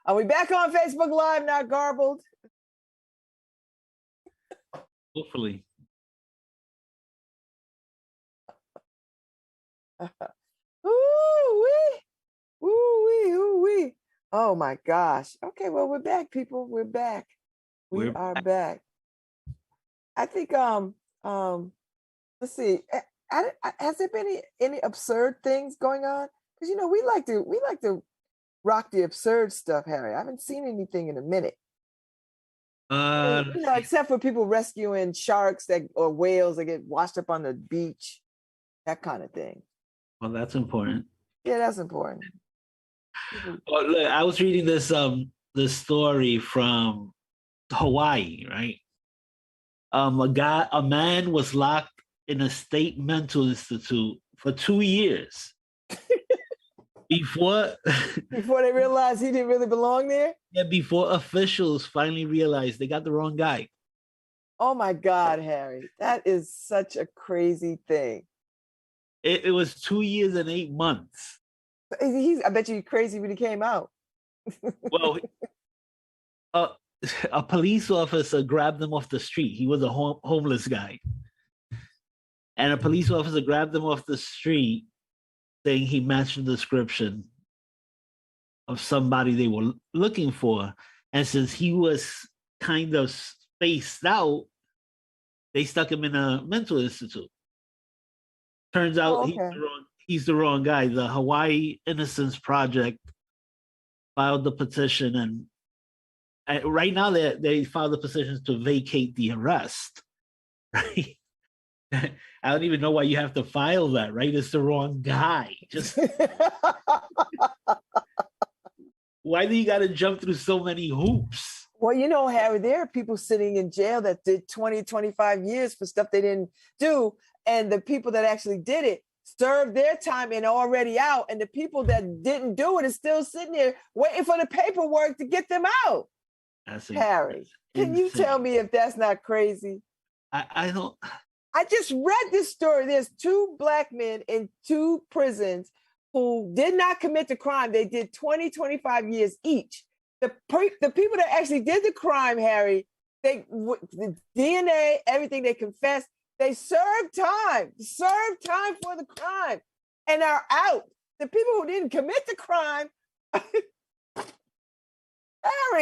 Are we back on Facebook Live, not garbled? Hopefully. Ooh-wee. Ooh-wee, ooh-wee. Oh my gosh. Okay, well, we're back, people. We're back. We are back. I think let's see. Has there been any absurd things going on? Because you know, we like to rock the absurd stuff, Harry. I haven't seen anything in a minute. You know, except for people rescuing sharks or whales that get washed up on the beach, that kind of thing. Well, that's important. Yeah, that's important. Well, look, I was reading this story from Hawaii, right? A man was locked in a state mental institute for 2 years. Before they realized he didn't really belong there? Yeah, before officials finally realized they got the wrong guy. Oh my God, Harry. That is such a crazy thing. It was 2 years and 8 months. I bet you he's crazy when he came out. Well, a police officer grabbed him off the street. He was a homeless guy. And a police officer grabbed him off the street saying he matched the description of somebody they were looking for. And since he was kind of spaced out, they stuck him in a mental institute. Turns out he's the wrong guy. The Hawaii Innocence Project filed the petition, and right now they filed the petition to vacate the arrest. Right? I don't even know why you have to file that, right? It's the wrong guy. Just why do you got to jump through so many hoops? Well, you know, Harry, there are people sitting in jail that did 20, 25 years for stuff they didn't do. And the people that actually did it served their time and are already out. And the people that didn't do it is still sitting there waiting for the paperwork to get them out. Harry, can you tell me if that's not crazy? I don't... I just read this story. There's 2 Black men in 2 prisons who did not commit the crime. They did 20, 25 years each. The people that actually did the crime, Harry, the DNA, everything, they confessed, they served time for the crime and are out. The people who didn't commit the crime, Harry.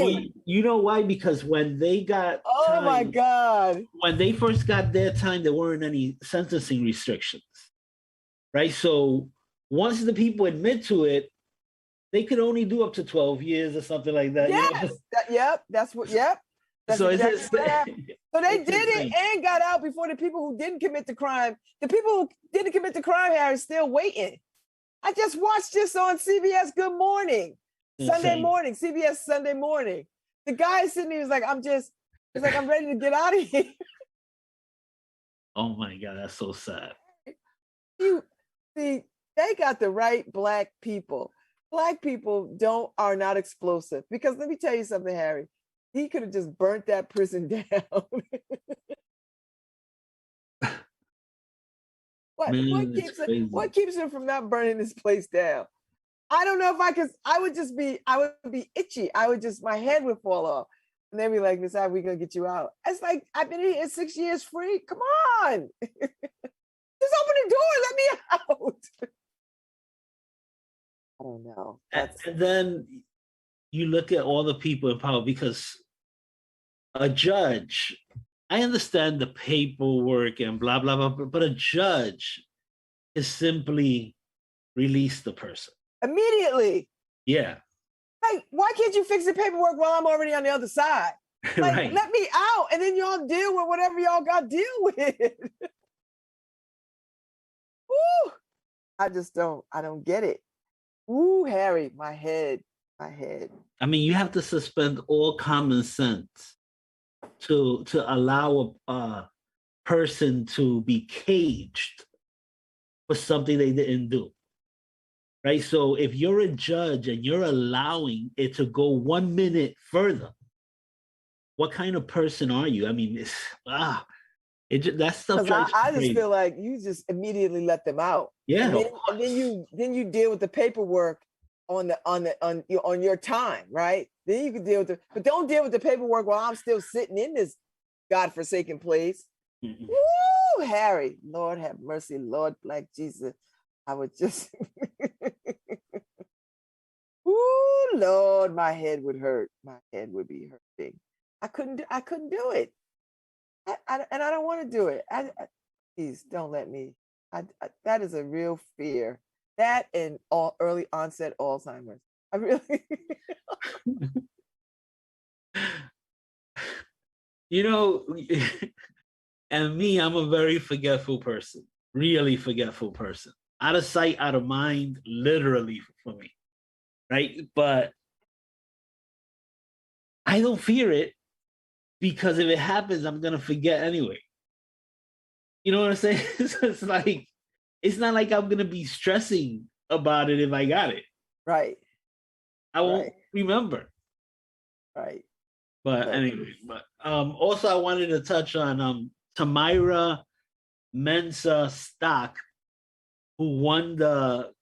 Well, you know why? Because when they got time, my God. When they first got their time, there weren't any sentencing restrictions, right? So once the people admit to it, they could only do up to 12 years or something like that. Yes. You know? That's So exactly what happened. So they did it and got out before the people who didn't commit the crime. The people who didn't commit the crime, Harry, is still waiting. I just watched this on CBS Good Morning. Sunday morning, CBS Sunday morning. The guy sitting there was like, I'm ready to get out of here. Oh my God, that's so sad. You see, they got the right Black people. Black people are not explosive. Because let me tell you something, Harry. He could have just burnt that prison down. What keeps him from not burning this place down? I don't know if I would be itchy. My head would fall off. And they'd be like, Miss Ivy, we're going to get you out. It's like, I've been here 6 years free. Come on. Just open the door. Let me out. I don't know. And then you look at all the people in power, because a judge, I understand the paperwork and blah, blah, blah, but a judge is simply release the person. Immediately. Yeah. Like, why can't you fix the paperwork while I'm already on the other side? Like, right. Let me out, and then y'all deal with whatever y'all got to deal with. Woo! I don't get it. Ooh, Harry, my head. I mean, you have to suspend all common sense to allow a person to be caged for something they didn't do. Right? So if you're a judge and you're allowing it to go 1 minute further, what kind of person are you? I mean, that stuff drives I me just crazy. feel like you just immediately let them out. Yeah, and then you deal with the paperwork on your time, right? Then you can deal with but don't deal with the paperwork while I'm still sitting in this godforsaken place. Mm-mm. Woo, Harry, Lord have mercy, Lord Black Jesus. I would just, woo, Lord, my head would hurt. My head would be hurting. I couldn't do it. And I don't want to do it. Please don't let me. That is a real fear. That and early onset Alzheimer's. I really. You know, and me, I'm a very forgetful person, really forgetful person. Out of sight, out of mind, literally for me, right? But I don't fear it because if it happens, I'm gonna forget anyway. You know what I'm saying? It's like, it's not like I'm gonna be stressing about it if I got it. Right. I won't remember. Right. But anyway, also I wanted to touch on Tamira Mensah Stock, who won the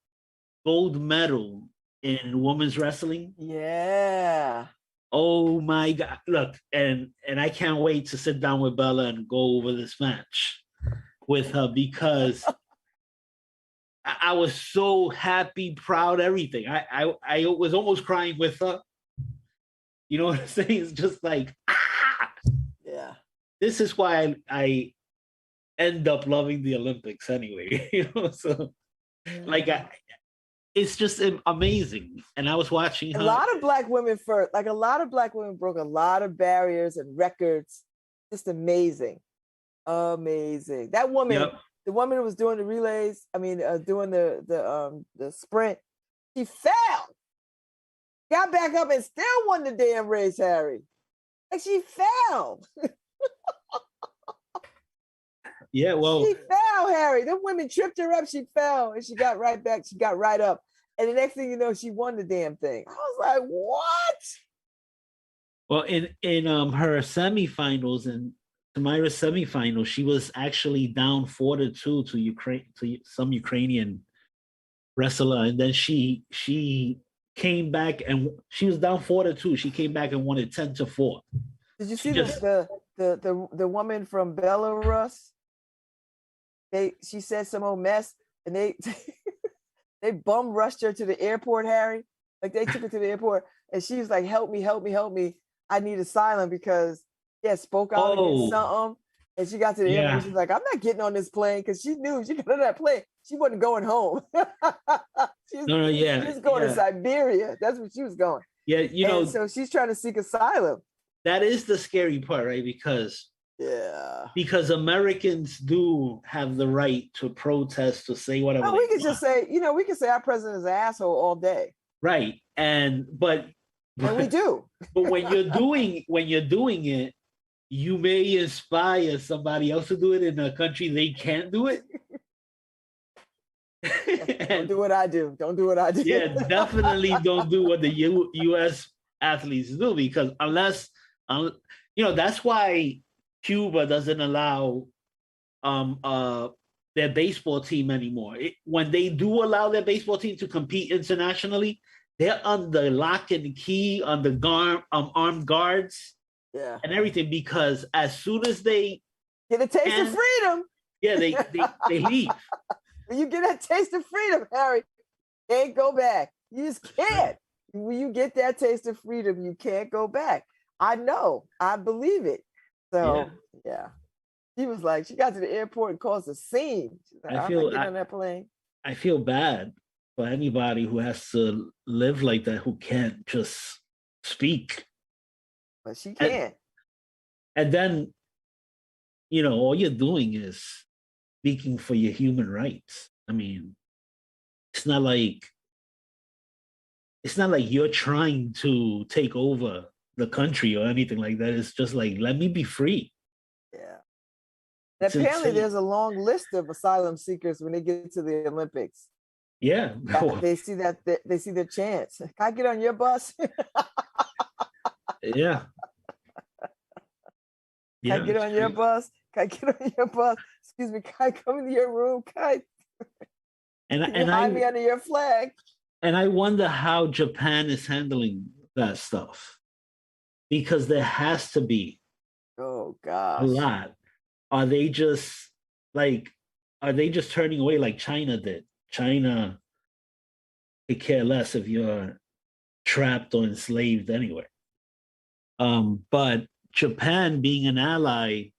gold medal in women's wrestling. Yeah. Oh my God. Look, and I can't wait to sit down with Bella and go over this match with her because I was so happy, proud, everything. I was almost crying with her. You know what I'm saying? It's just like, yeah. This is why I end up loving the Olympics anyway. You know, so like it's just amazing. And I was watching her. A lot of Black women broke a lot of barriers and records. Just amazing. Amazing. That woman, the woman who was doing the relays, doing the sprint, she fell. Got back up and still won the damn race, Harry. Like she fell. Yeah, well. She fell, Harry. The women tripped her up. She fell and she got right back. She got right up. And the next thing you know, she won the damn thing. I was like, what? Well, in her semifinals and Tamira's semifinals, she was actually down 4-2 to some Ukrainian wrestler, and then she came back and she was down 4-2. She came back and won it 10-4. Did you see the woman from Belarus? She said some old mess, and they they bum rushed her to the airport, Harry. Like they took her to the airport, and she was like, "Help me, help me, help me! I need asylum because spoke out against something." And she got to the airport. She's like, "I'm not getting on this plane," because she knew she got on that plane. She wasn't going home. She was going to Siberia. That's where she was going. Yeah, you know. So she's trying to seek asylum. That is the scary part, right? Because Americans do have the right to protest, to say whatever. Oh, we can just say, we can say our president is an asshole all day. Right. But we do. But when you're doing it, you may inspire somebody else to do it in a country they can't do it. Don't do what I do. Don't do what I do. Yeah, definitely don't do what the U.S. athletes do, because unless, that's why Cuba doesn't allow their baseball team anymore. When they do allow their baseball team to compete internationally, they're under lock and key, under armed guards, and everything, because as soon as they get a taste of freedom, they leave. When you get that taste of freedom, Harry, can't go back. You just can't. When you get that taste of freedom, you can't go back. I know. I believe it. So, She was like, she got to the airport and caused a scene. She's like, I'm not getting on that plane. I feel bad for anybody who has to live like that, who can't just speak. But she can. And then, all you're doing is speaking for your human rights. I mean, it's not like you're trying to take over the country or anything like that. It's just like, let me be free. Yeah. And It's apparently, insane. there's a long list of asylum seekers when they get to the Olympics. Yeah. They see that they see their chance. Can I get on your bus? Yeah. Can I get on your bus? Can I get on your bus? Excuse me, can I come into your room? Can you hide me under your flag? And I wonder how Japan is handling that stuff, because there has to be Oh gosh. a lot. Are they just turning away like China did? China could care less if you're trapped or enslaved anywhere. But Japan being an ally,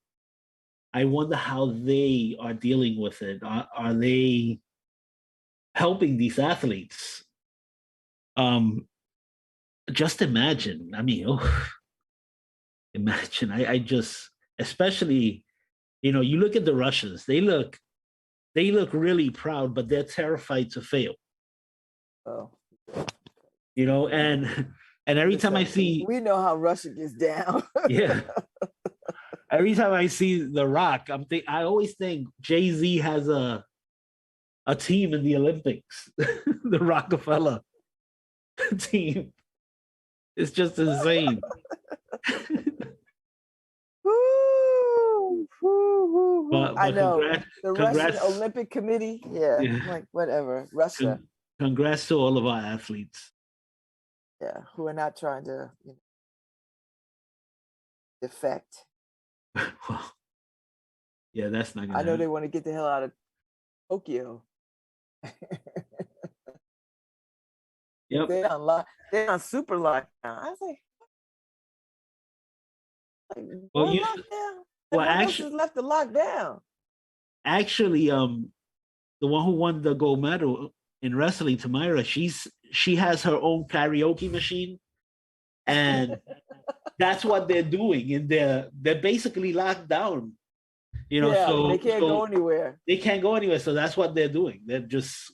I wonder how they are dealing with it. Are they helping these athletes? Just imagine. I mean, imagine. I just, especially, you look at the Russians. They look really proud, but they're terrified to fail. Oh. And every time I see, we know how Russia gets down. Yeah. Every time I see The Rock, I always think Jay-Z has a team in the Olympics, the Rockefeller team. It's just insane. But I know the Russian Olympic Committee. Yeah, like whatever. Russia. Congrats to all of our athletes. Yeah, who are not trying to defect. Well, yeah, that's not gonna I know they want to get the hell out of Tokyo. Yep. They're on super lockdown. I was like, lockdown? What else is left to lock down? Actually, the one who won the gold medal in wrestling, Tamira, she has her own karaoke machine, and that's what they're doing. And they're basically locked down. So they can't go anywhere. They can't go anywhere, so that's what they're doing. They're just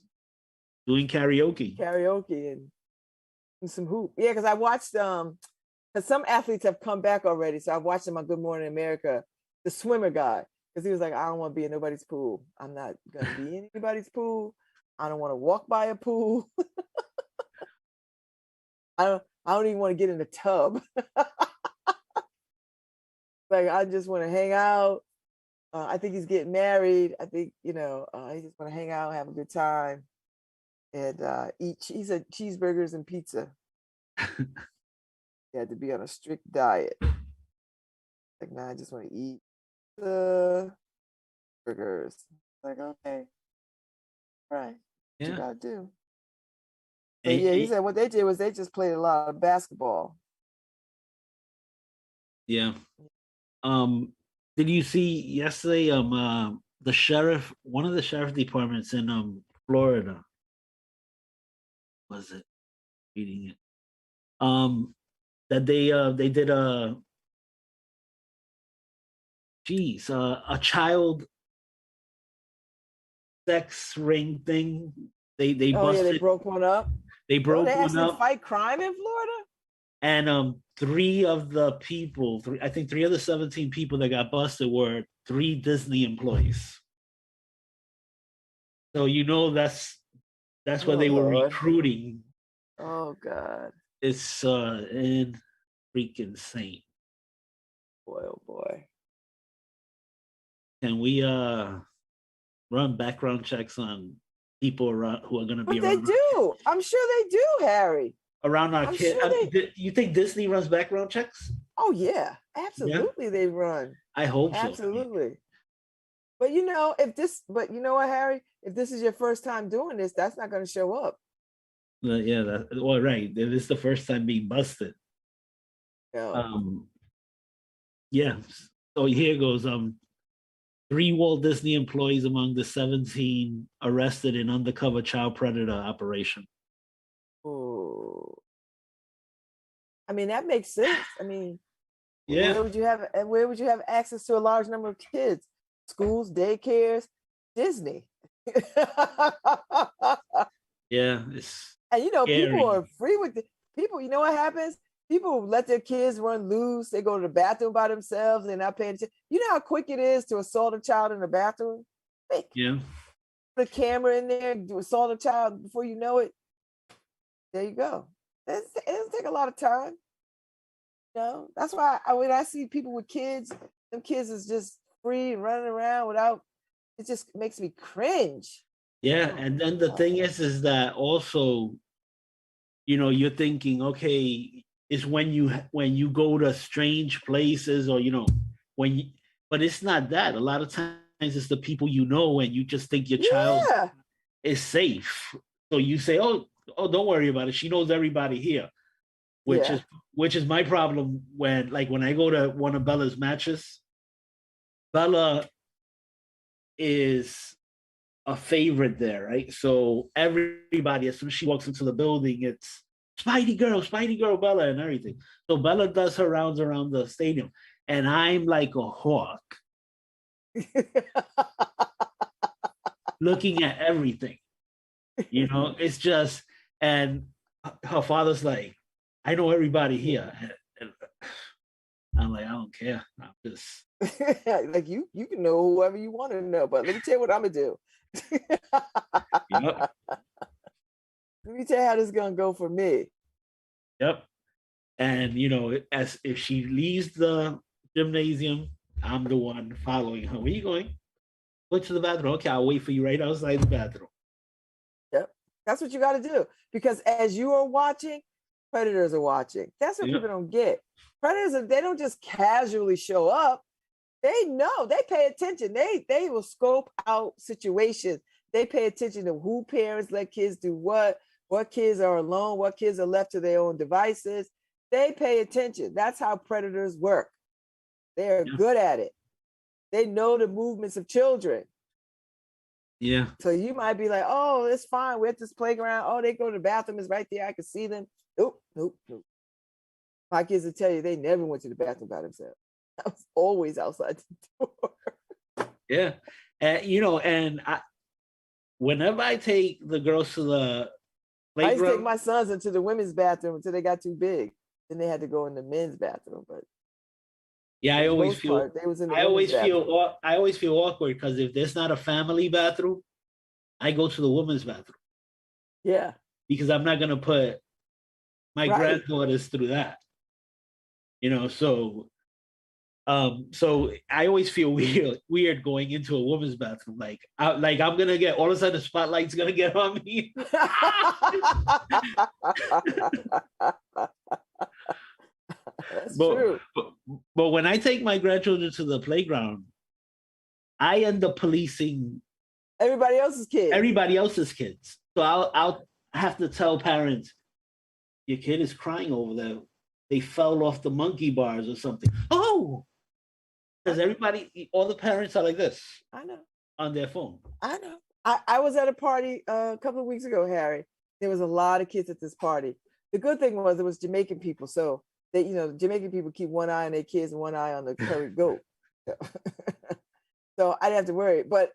doing karaoke. And some hoop. Yeah, because I watched because some athletes have come back already. So I watched them on Good Morning America, the swimmer guy, because he was like, I don't want to be in nobody's pool. I'm not gonna be in anybody's pool. I don't want to walk by a pool. I don't even want to get in the tub. Like, I just want to hang out. I think he's getting married. I think, he just want to hang out, have a good time, and he said cheeseburgers and pizza. He had to be on a strict diet. Like, nah, I just want to eat the burgers. Like, okay. All right. What you gotta do. But he said what they did was they just played a lot of basketball. Yeah. Did you see yesterday? The sheriff, one of the sheriff departments in Florida, was it? Reading it. That they did a child sex ring thing. They busted. They broke one up. They broke one up. Fight crime in Florida. And three of the 17 people that got busted were 3 Disney employees. So that's where they were recruiting. Oh God. It's freaking insane. Boy, oh boy. Can we run background checks on people who are going to be around? But they do. I'm sure they do, Harry. Around our kids. Sure you think Disney runs background checks? Oh yeah, absolutely. Yeah. They run. I hope so. Absolutely. But you know what, Harry? If this is your first time doing this, that's not going to show up. Yeah. Right. It is the first time being busted. Yeah. Yeah. So here goes. 3 Walt Disney employees among the 17 arrested in undercover child predator operation. Oh. I mean, that makes sense. I mean, yeah. Where would you have access to a large number of kids? Schools, daycares, Disney. Yeah, it's and scary. People are free with people. You know what happens? People let their kids run loose. They go to the bathroom by themselves. They're not paying attention. You know how quick it is to assault a child in the bathroom? Quick. Yeah. Put a camera in there, do assault a child before you know it. There you go. It doesn't take a lot of time. You know, that's why when I see people with kids, them kids is just free and running around without. It just makes me cringe. Yeah, Oh, and then the thing is that also, you know, you're thinking, okay, it's when you go to strange places, or you know, when you, but it's not that. A lot of times it's the people you know, and you just think your child yeah, is safe. So you say, oh, don't worry about it. She knows everybody here, which yeah. is which is my problem when I go to one of Bella's matches. Bella is a favorite there, right? So everybody, as soon as she walks into the building, it's Spidey girl, Bella, and everything. So Bella does her rounds around the stadium, and I'm like a hawk looking at everything. You know, it's just, and her father's like, I know everybody here. And I'm like, I don't care. I'm just Like you can know whoever you want to know, but let me tell you what I'm gonna do. yep, Let me tell you how this is gonna go for me. yep. And you know, as if she leaves the gymnasium, I'm the one following her. Where you going? Go to the bathroom. Okay, I'll wait for you right outside the bathroom. Yep. That's what you got to do. Because as you are watching, predators are watching. That's what Yep. people don't get. Predators, they don't just casually show up. They know, they pay attention. They will scope out situations. They pay attention to who parents let kids do what kids are alone, what kids are left to their own devices. They pay attention. That's how predators work. They're Yeah. good at it. They know the movements of children. Yeah. So you might be like, oh, it's fine. We're at this playground. Oh, they go to the bathroom. It's right there. I can see them. Nope, nope, nope. My kids will tell you they never went to the bathroom by themselves. I was always outside the door. Yeah. And you know, whenever I take the girls to the I used to take playground, my sons into the women's bathroom until they got too big. Then they had to go in the men's bathroom. But yeah, for I the always most feel part, they was in the I women's always bathroom. feel I always feel awkward because if there's not a family bathroom, I go to the women's bathroom Yeah, because I'm not gonna put my right. granddaughters through that. You know, so I always feel weird going into a woman's bathroom. I'm gonna get all of a sudden the spotlight's gonna get on me. That's but, true. but when I take my grandchildren to the playground, I end up policing Everybody else's kids. everybody else's kids. So I'll have to tell parents, your kid is crying over there. They fell off the monkey bars or something. Oh, because all the parents are like this. I know. On their phone. I know. I was at a party a couple of weeks ago, Harry. There was a lot of kids at this party. The good thing was it was Jamaican people. So they, Jamaican people keep one eye on their kids and one eye on the curry goat. So I didn't have to worry. But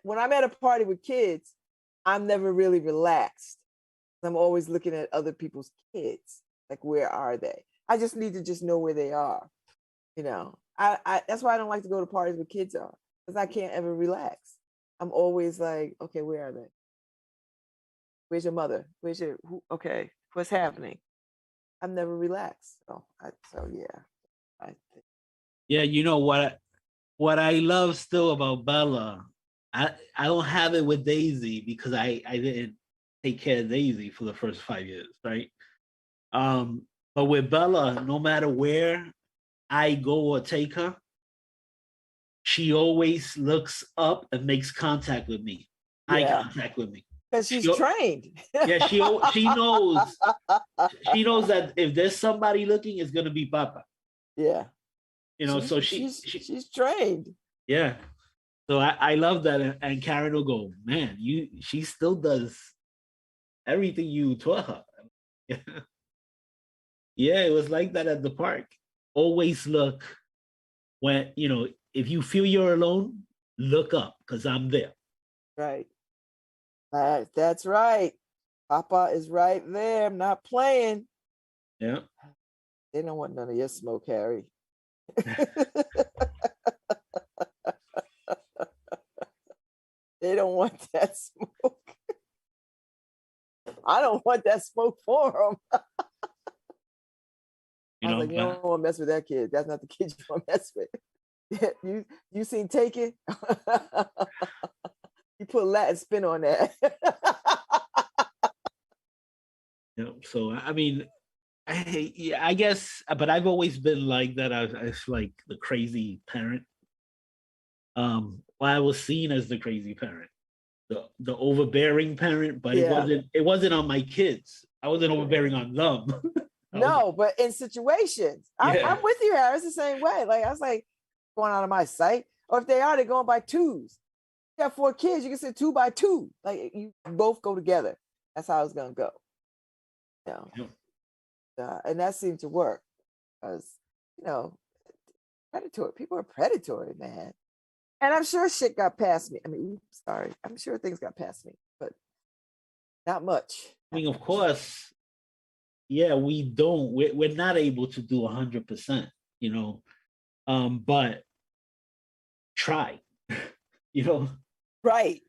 when I'm at a party with kids, I'm never really relaxed. I'm always looking at other people's kids. Like, where are they? I just need to just know where they are. I that's why I don't like to go to parties where kids are, because I can't ever relax. I'm always like, okay, where are they? Where's your mother? Okay, what's happening? I'm never relaxed. Yeah. Yeah, you know what I love still about Bella, I don't have it with Daisy because I didn't take care of Daisy for the first 5 years, right? But with Bella, no matter where I go or take her, she always looks up and makes contact with me, eye contact with me. Because she's trained. Yeah, she knows that if there's somebody looking, it's gonna be Papa. Yeah. So she's trained. Yeah. So I love that, and Karen will go, man, she still does everything you taught her. Yeah, it was like that at the park. Always look when if you feel you're alone, look up because I'm there. Right. That's right. Papa is right there. I'm not playing. Yeah. They don't want none of your smoke, Harry. They don't want that smoke. I don't want that smoke for them. I was like, you don't want to mess with that kid. That's not the kid you want to mess with. You seen Take It? You put a Latin spin on that. So I mean, I guess, but I've always been like that. I was like the crazy parent. Well, I was seen as the crazy parent, the overbearing parent, but it wasn't on my kids. I wasn't overbearing on them. No, but in situations, I'm with you, Harris, the same way. Like I was like, going out of my sight. Or if they are, they're going by twos. You have 4 kids, you can say 2 by 2. Like you both go together. That's how it's gonna go. And that seemed to work because predatory people are predatory, man. And I'm sure shit got past me. I mean, sorry, I'm sure things got past me, but not much. I mean, of course, we're not able to do 100%, but try, Right.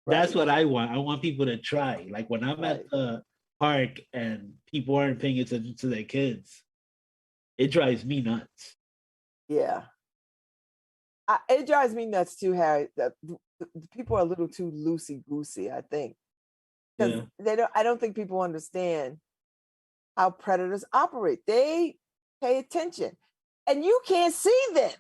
That's what I want. I want people to try. Like when I'm at the park and people aren't paying attention to their kids, it drives me nuts. Yeah. It drives me nuts too, Harry. The people are a little too loosey-goosey, I think. Because I don't think people understand how predators operate. They pay attention. And you can't see them.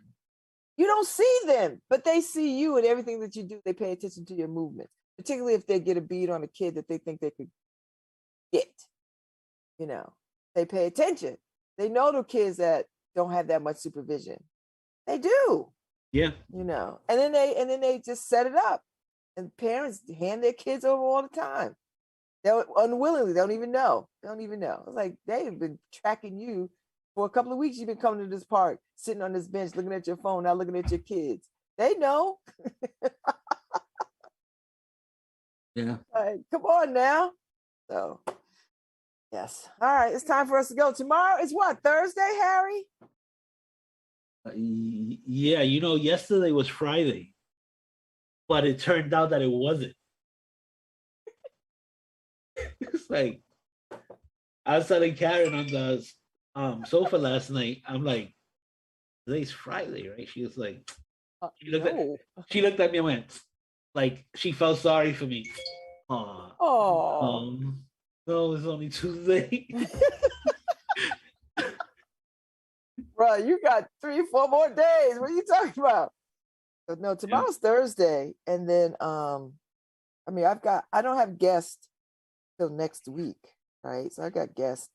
You don't see them, but they see you and everything that you do. They pay attention to your movements, particularly if they get a bead on a kid that they think they could get. They pay attention. They know the kids that don't have that much supervision. They do. Yeah. And then they just set it up. And parents hand their kids over all the time. They'll unwillingly, they don't even know. It's like they've been tracking you for a couple of weeks. You've been coming to this park, sitting on this bench, looking at your phone, not looking at your kids. They know. Yeah. Like, come on now. So, yes. All right, it's time for us to go. Tomorrow is what? Thursday, Harry? Yeah, yesterday was Friday, but it turned out that it wasn't. It's like I was telling Karen on the sofa last night. I'm like, today's Friday, right? She was like, she looked at me and went, like, she felt sorry for me. Oh, no, it's only Tuesday. Bro, you got 3-4 more days. What are you talking about? But no, tomorrow's Thursday, and then I don't have guests till next week, right? So I got guests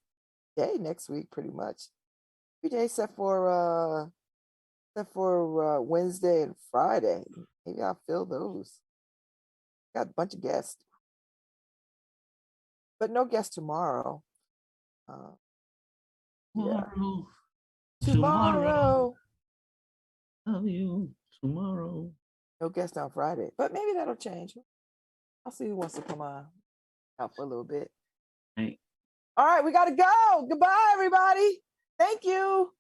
day next week, pretty much every day except for Wednesday and Friday. Maybe I'll fill those. Got a bunch of guests, but no guests tomorrow. Tomorrow. Love you tomorrow. No guest on Friday, but maybe that'll change. I'll see who wants to come on out for a little bit. Hey. All right, we got to go. Goodbye, everybody. Thank you.